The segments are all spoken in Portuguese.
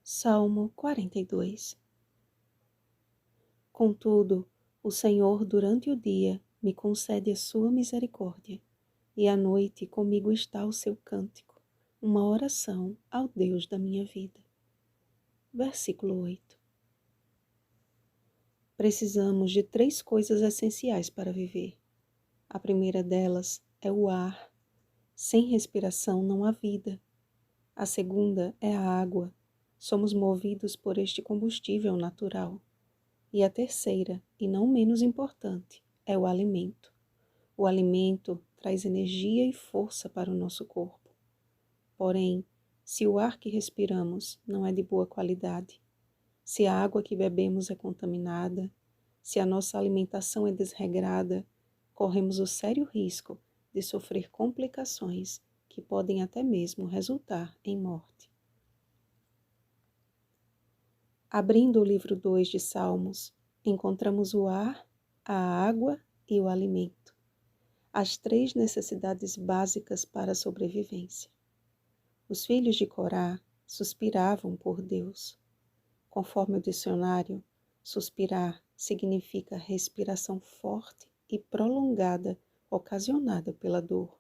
Salmo 42. Contudo, o Senhor durante o dia me concede a sua misericórdia, e à noite comigo está o seu cântico, uma oração ao Deus da minha vida. Versículo 8. Precisamos de 3 coisas essenciais para viver. A primeira delas é o ar. Sem respiração não há vida. A segunda é a água. Somos movidos por este combustível natural. E a terceira, e não menos importante, é o alimento. O alimento traz energia e força para o nosso corpo. Porém, se o ar que respiramos não é de boa qualidade, se a água que bebemos é contaminada, se a nossa alimentação é desregrada, corremos o sério risco de sofrer complicações que podem até mesmo resultar em morte. Abrindo o livro 2 de Salmos, encontramos o ar, a água e o alimento, as 3 necessidades básicas para a sobrevivência. Os filhos de Corá suspiravam por Deus. Conforme o dicionário, suspirar significa respiração forte e prolongada ocasionada pela dor.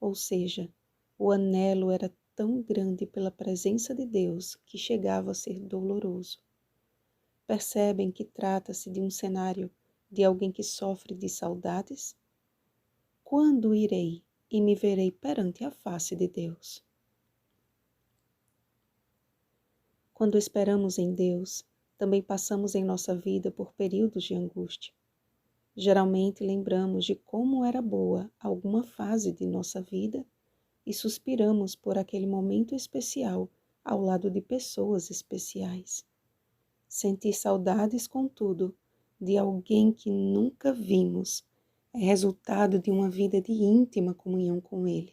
Ou seja, o anelo era tão grande pela presença de Deus que chegava a ser doloroso. Percebem que trata-se de um cenário de alguém que sofre de saudades? Quando irei e me verei perante a face de Deus? Quando esperamos em Deus, também passamos em nossa vida por períodos de angústia. Geralmente lembramos de como era boa alguma fase de nossa vida e suspiramos por aquele momento especial ao lado de pessoas especiais. Sentir saudades, contudo, de alguém que nunca vimos é resultado de uma vida de íntima comunhão com Ele,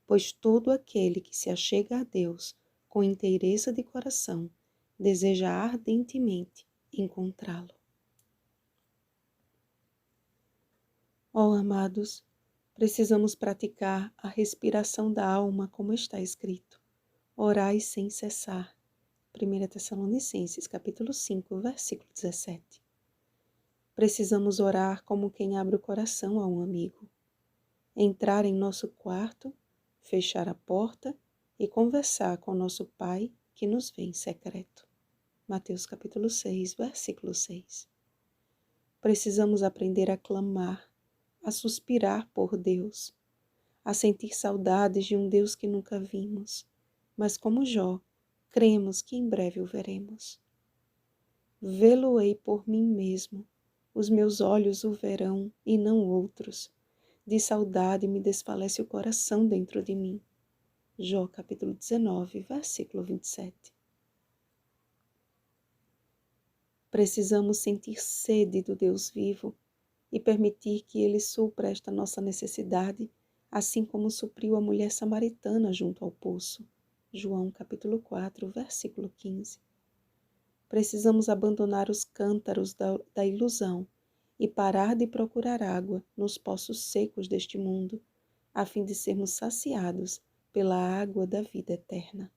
pois todo aquele que se achega a Deus com inteireza de coração deseja ardentemente encontrá-lo. Ó amados, precisamos praticar a respiração da alma como está escrito. Orai sem cessar. 1 Tessalonicenses, capítulo 5, versículo 17. Precisamos orar como quem abre o coração a um amigo. Entrar em nosso quarto, fechar a porta e conversar com nosso Pai que nos vê em secreto. Mateus capítulo 6, versículo 6. Precisamos aprender a clamar, a suspirar por Deus, a sentir saudades de um Deus que nunca vimos, mas como Jó, cremos que em breve o veremos. Vê-lo-ei por mim mesmo, os meus olhos o verão e não outros. De saudade me desfalece o coração dentro de mim. Jó capítulo 19, versículo 27. Precisamos sentir sede do Deus vivo e permitir que Ele supra esta nossa necessidade, assim como supriu a mulher samaritana junto ao poço. João capítulo 4, versículo 15. Precisamos abandonar os cântaros da ilusão e parar de procurar água nos poços secos deste mundo, a fim de sermos saciados pela água da vida eterna.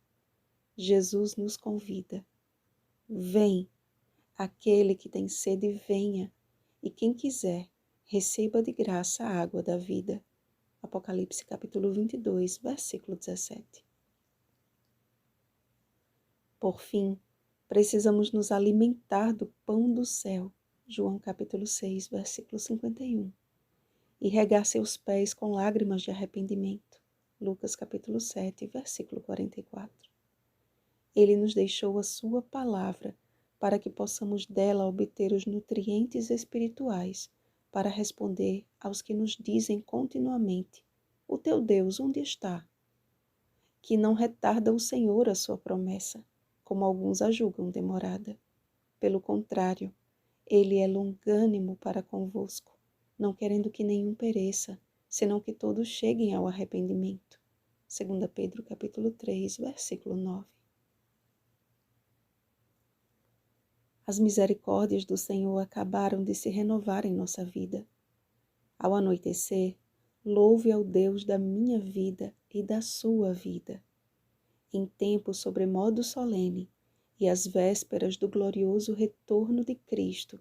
Jesus nos convida. Vem, aquele que tem sede, venha, e quem quiser, receba de graça a água da vida. Apocalipse capítulo 22, versículo 17. Por fim, precisamos nos alimentar do pão do céu, João capítulo 6, versículo 51, e regar seus pés com lágrimas de arrependimento, Lucas capítulo 7, versículo 44. Ele nos deixou a sua palavra para que possamos dela obter os nutrientes espirituais para responder aos que nos dizem continuamente: o teu Deus onde está? Que não retarda o Senhor a sua promessa, como alguns a julgam demorada. Pelo contrário, Ele é longânimo para convosco, não querendo que nenhum pereça, senão que todos cheguem ao arrependimento. 2 Pedro capítulo 3, versículo 9. As misericórdias do Senhor acabaram de se renovar em nossa vida. Ao anoitecer, louve ao Deus da minha vida e da sua vida. em tempo sobremodo solene e às vésperas do glorioso retorno de Cristo,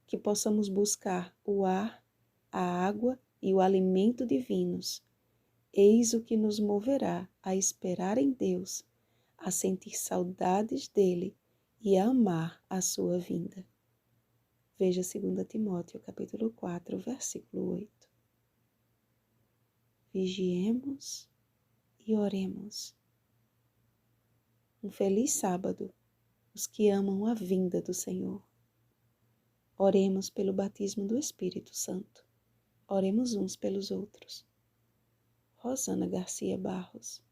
que possamos buscar o ar, a água e o alimento divinos. Eis o que nos moverá a esperar em Deus, a sentir saudades dele e a amar a sua vinda. Veja 2 Timóteo, capítulo 4, versículo 8. Vigiemos e oremos. Um feliz sábado, os que amam a vinda do Senhor. Oremos pelo batismo do Espírito Santo. Oremos uns pelos outros. Rosana Garcia Barros.